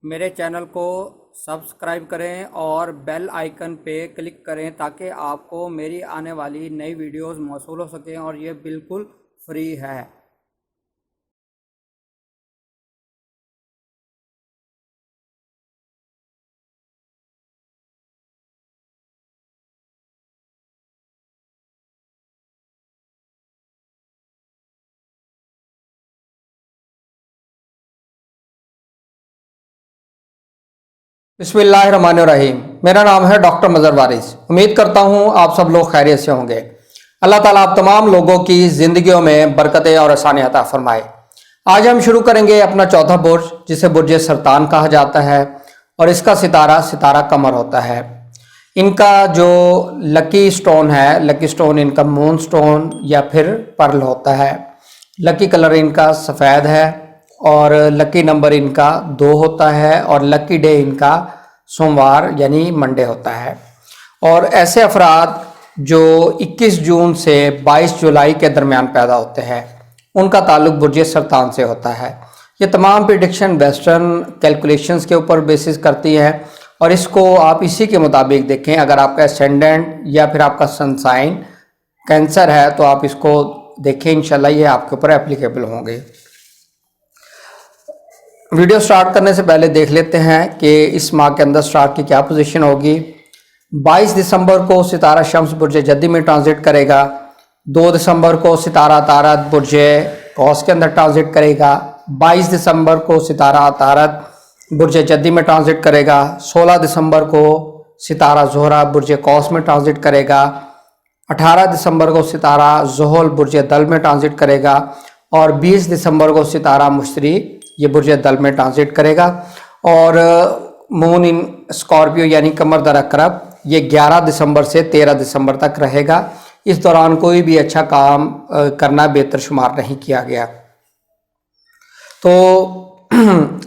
मेरे चैनल को सब्सक्राइब करें और बेल आइकन पे क्लिक करें ताकि आपको मेरी आने वाली नई वीडियोस मौसूल हो सकें और ये बिल्कुल फ्री है। बिस्मिल्लाहिर्रहमानिर्रहीम। मेरा नाम है डॉक्टर मज़हर वारिस। उम्मीद करता हूँ आप सब लोग खैरियत से होंगे। अल्लाह ताला आप तमाम लोगों की ज़िंदगियों में बरकतें और आसानियाँ अता फरमाए। आज हम शुरू करेंगे अपना चौथा बुर्ज, जिसे बुर्ज सरतान कहा जाता है, और इसका सितारा सितारा कमर होता है। इनका जो लकी स्टोन है, लकी स्टोन इनका मून स्टोन या फिर पर्ल होता है। लकी कलर इनका सफ़ेद है और लकी नंबर इनका 2 होता है और लकी डे इनका सोमवार यानी मंडे होता है। और ऐसे अफराद जो 21 जून से 22 जुलाई के दरमियान पैदा होते हैं उनका ताल्लुक बुर्ज सरतान से होता है। ये तमाम प्रिडिक्शन वेस्टर्न कैलकुलेशंस के ऊपर बेसिस करती है और इसको आप इसी के मुताबिक देखें। अगर आपका एसेंडेंट या फिर आपका सन साइन कैंसर है तो आप इसको देखें, इंशाल्लाह ये आपके ऊपर एप्लीकेबल होंगे। वीडियो स्टार्ट करने से पहले देख लेते हैं कि इस माह के अंदर स्टार की क्या पोजीशन होगी। 22 दिसंबर को सितारा शम्स बुर्ज जद्दी में ट्रांजिट करेगा। 2 दिसंबर को सितारा तारत बुर्ज कौस के अंदर ट्रांजिट करेगा। 22 दिसंबर को सितारा तारत बुर्ज जद्दी में ट्रांजिट करेगा। 16 दिसंबर को सितारा ज़ोहरा बुर्ज कौस में ट्रांजिट करेगा। 18 दिसंबर को सितारा ज़ोहल बुर्ज दल में ट्रांजिट करेगा और 20 दिसंबर को सितारा मुश्तरी ये बुर्ज दल में ट्रांजिट करेगा। और मून इन स्कॉर्पियो यानी कमर दर अकरब ये 11 दिसंबर से 13 दिसंबर तक रहेगा। इस दौरान कोई भी अच्छा काम करना बेहतर शुमार नहीं किया गया। तो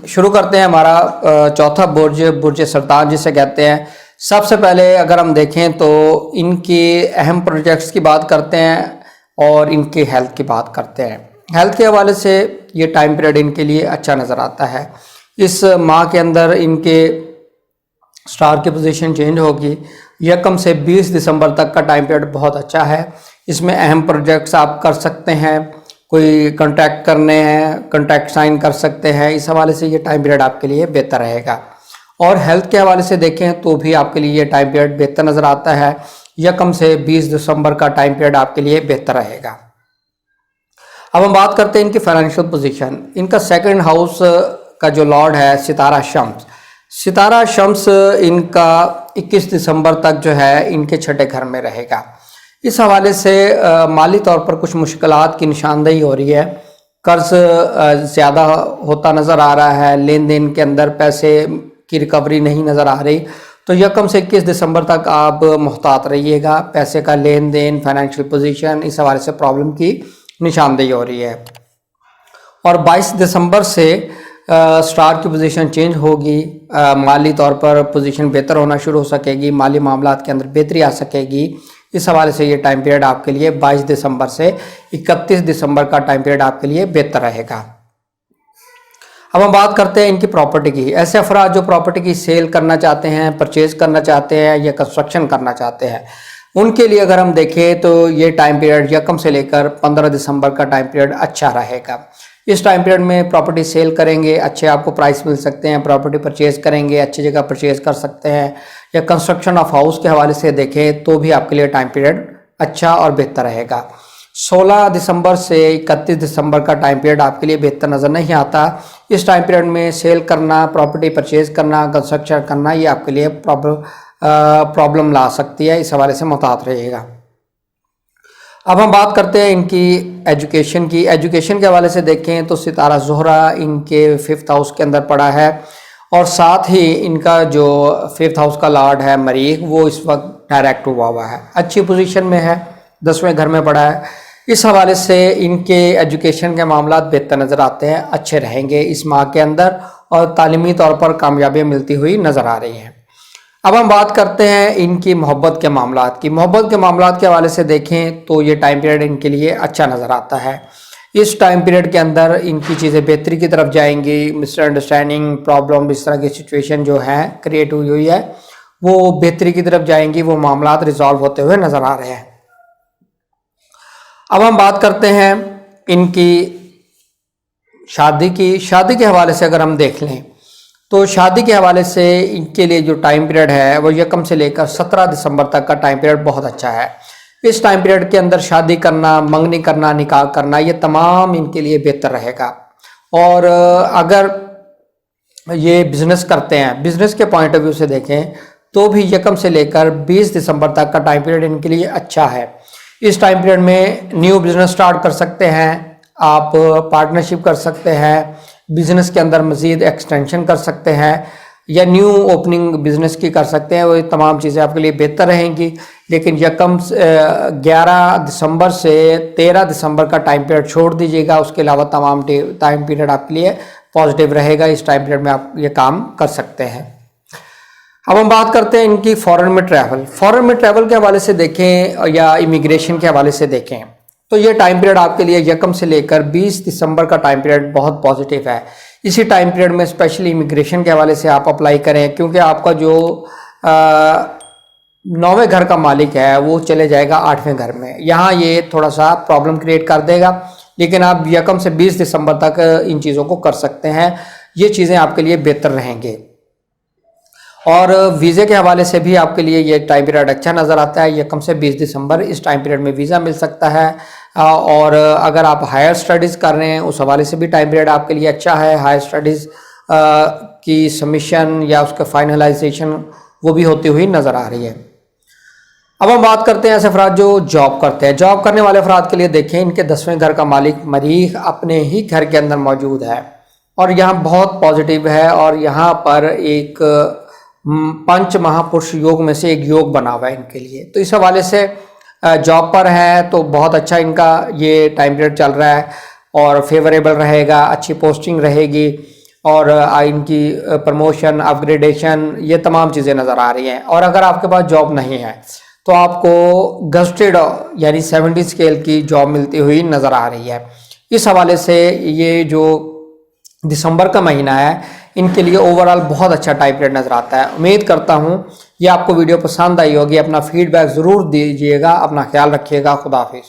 शुरू करते हैं हमारा चौथा बुर्ज, बुर्ज सरतान जिसे कहते हैं। सबसे पहले अगर हम देखें तो इनके अहम प्रोजेक्ट्स की बात करते हैं और इनके हेल्थ की बात करते हैं। हेल्थ के हवाले से ये टाइम पीरियड इनके लिए अच्छा नज़र आता है। इस माह के अंदर इनके स्टार की पोजीशन चेंज होगी। यकम से 20 दिसंबर तक का टाइम पीरियड बहुत अच्छा है। इसमें अहम प्रोजेक्ट्स आप कर सकते हैं, कोई कॉन्ट्रैक्ट करने हैं, कॉन्ट्रैक्ट साइन कर सकते हैं। इस हवाले से ये टाइम पीरियड आपके लिए बेहतर रहेगा। और हेल्थ के हवाले से देखें तो भी आपके लिए ये टाइम पीरियड बेहतर नज़र आता है। यकम से 20 दिसंबर का टाइम पीरियड आपके लिए बेहतर रहेगा। अब हम बात करते हैं इनकी फाइनेंशियल पोजीशन। इनका सेकंड हाउस का जो लॉर्ड है सितारा शम्स, सितारा शम्स इनका 21 दिसंबर तक जो है इनके छठे घर में रहेगा। इस हवाले से माली तौर पर कुछ मुश्किलात की निशानदेही हो रही है। कर्ज ज़्यादा होता नज़र आ रहा है, लेन देन के अंदर पैसे की रिकवरी नहीं नज़र आ रही। तो यकम से 21 दिसंबर तक आप मुहतात रहिएगा। पैसे का लेन देन, फाइनेंशियल पोजीशन, इस हवाले से प्रॉब्लम की निशानदेही हो रही है। और 22 दिसंबर से स्टार की पोजीशन चेंज होगी। माली तौर पर पोजीशन बेहतर होना शुरू हो सकेगी, माली मामलात के अंदर बेहतरी आ सकेगी। इस हवाले से ये टाइम पीरियड आपके लिए 22 दिसंबर से 31 दिसंबर का टाइम पीरियड आपके लिए बेहतर रहेगा। अब हम बात करते हैं इनकी प्रॉपर्टी की। ऐसे अफराद जो प्रॉपर्टी की सेल करना चाहते हैं, परचेज करना चाहते हैं या कंस्ट्रक्शन करना चाहते हैं, उनके लिए अगर हम देखें तो ये टाइम पीरियड यकम से लेकर 15 दिसंबर का टाइम पीरियड अच्छा रहेगा। इस टाइम पीरियड में प्रॉपर्टी सेल करेंगे, अच्छे आपको प्राइस मिल सकते हैं। प्रॉपर्टी परचेज़ करेंगे, अच्छी जगह परचेज़ कर सकते हैं। या कंस्ट्रक्शन ऑफ हाउस के हवाले से देखें तो भी आपके लिए टाइम पीरियड अच्छा और बेहतर रहेगा। 16 दिसंबर से 31 दिसंबर का टाइम पीरियड आपके लिए बेहतर नज़र नहीं आता। इस टाइम पीरियड में सेल करना, प्रॉपर्टी परचेज़ करना, कंस्ट्रक्शन करना, ये आपके लिए प्रॉब्लम ला सकती है। इस हवाले से मुहतात रहिएगा। अब हम बात करते हैं इनकी एजुकेशन की। एजुकेशन के हवाले से देखें तो सितारा ज़ोहरा इनके 5th हाउस के अंदर पड़ा है और साथ ही इनका जो 5th हाउस का लॉर्ड है मरीख, वो इस वक्त डायरेक्ट हुआ है, अच्छी पोजीशन में है, 10वें घर में पड़ा है। इस हवाले से इनके एजुकेशन के मामला बेहतर नज़र आते हैं, अच्छे रहेंगे इस माह के अंदर और तालीमी तौर पर कामयाबियाँ मिलती हुई नज़र आ रही हैं। अब हम बात करते हैं इनकी मोहब्बत के मामलात की। मोहब्बत के मामलात के हवाले से देखें तो ये टाइम पीरियड इनके लिए अच्छा नज़र आता है। इस टाइम पीरियड के अंदर इनकी चीज़ें बेहतरी की तरफ जाएंगी। मिसअंडरस्टैंडिंग, प्रॉब्लम, इस तरह की सिचुएशन जो है क्रिएट हुई हुई है वो बेहतरी की तरफ जाएंगी, वो मामलात रिजॉल्व होते हुए नजर आ रहे हैं। अब हम बात करते हैं इनकी शादी की। शादी के हवाले से अगर हम देख लें तो शादी के हवाले से इनके लिए जो टाइम पीरियड है वो 1 से लेकर 17 दिसंबर तक का टाइम पीरियड बहुत अच्छा है। इस टाइम पीरियड के अंदर शादी करना, मंगनी करना, निकाह करना, ये तमाम इनके लिए बेहतर रहेगा। और अगर ये बिजनेस करते हैं, बिजनेस के पॉइंट ऑफ व्यू से देखें तो भी 1 से लेकर 20 दिसंबर तक का टाइम पीरियड इनके लिए अच्छा है। इस टाइम पीरियड में न्यू बिजनेस स्टार्ट कर सकते हैं, आप पार्टनरशिप कर सकते हैं, बिजनेस के अंदर मज़ीद एक्सटेंशन कर सकते हैं या न्यू ओपनिंग बिजनेस की कर सकते हैं। वो तमाम चीज़ें आपके लिए बेहतर रहेंगी। लेकिन 11 दिसंबर से 13 दिसंबर का टाइम पीरियड छोड़ दीजिएगा, उसके अलावा तमाम टाइम पीरियड आपके लिए पॉजिटिव रहेगा। इस टाइम पीरियड में आप ये काम कर सकते हैं। अब हम बात करते हैं इनकी फॉरेन में ट्रैवल। फॉरेन में ट्रैवल के हवाले से देखें या इमिग्रेशन के हवाले से देखें तो ये टाइम पीरियड आपके लिए 1 से लेकर 20 दिसंबर का टाइम पीरियड बहुत पॉजिटिव है। इसी टाइम पीरियड में स्पेशली इमिग्रेशन के हवाले से आप अप्लाई करें, क्योंकि आपका जो 9वें घर का मालिक है वो चले जाएगा 8वें घर में। यहाँ ये थोड़ा सा प्रॉब्लम क्रिएट कर देगा, लेकिन आप 1 से 20 दिसंबर तक इन चीज़ों को कर सकते हैं। ये चीज़ें आपके लिए बेहतर रहेंगे। और वीज़े के हवाले से भी आपके लिए ये टाइम पीरियड अच्छा नज़र आता है। 1 से 20 दिसंबर इस टाइम पीरियड में वीज़ा मिल सकता है। और अगर आप हायर स्टडीज़ कर रहे हैं उस हवाले से भी टाइम पीरियड आपके लिए अच्छा है। हायर स्टडीज़ की सबमिशन या उसका फाइनलाइजेशन वो भी होती हुई नज़र आ रही है। अब हम बात करते हैं ऐसे अफराद जो जॉब करते हैं। जॉब करने वाले अफराद के लिए देखें, इनके 10वें घर का मालिक मरीख अपने ही घर के अंदर मौजूद है और यहाँ बहुत पॉजिटिव है। और यहाँ पर एक पंच महापुरुष योग में से एक योग बना हुआ है इनके लिए। तो इस हवाले से जॉब पर है तो बहुत अच्छा इनका ये टाइम पीरियड चल रहा है और फेवरेबल रहेगा, अच्छी पोस्टिंग रहेगी और इनकी प्रमोशन, अपग्रेडेशन, ये तमाम चीज़ें नज़र आ रही हैं। और अगर आपके पास जॉब नहीं है तो आपको गस्टेड यानी 70 स्केल की जॉब मिलती हुई नज़र आ रही है। इस हवाले से ये जो दिसंबर का महीना है इनके लिए ओवरऑल बहुत अच्छा टाइम पीरियड नज़र आता है। उम्मीद करता हूँ ये आपको वीडियो पसंद आई होगी। अपना फीडबैक ज़रूर दीजिएगा। अपना ख्याल रखिएगा। खुदा हाफिज़।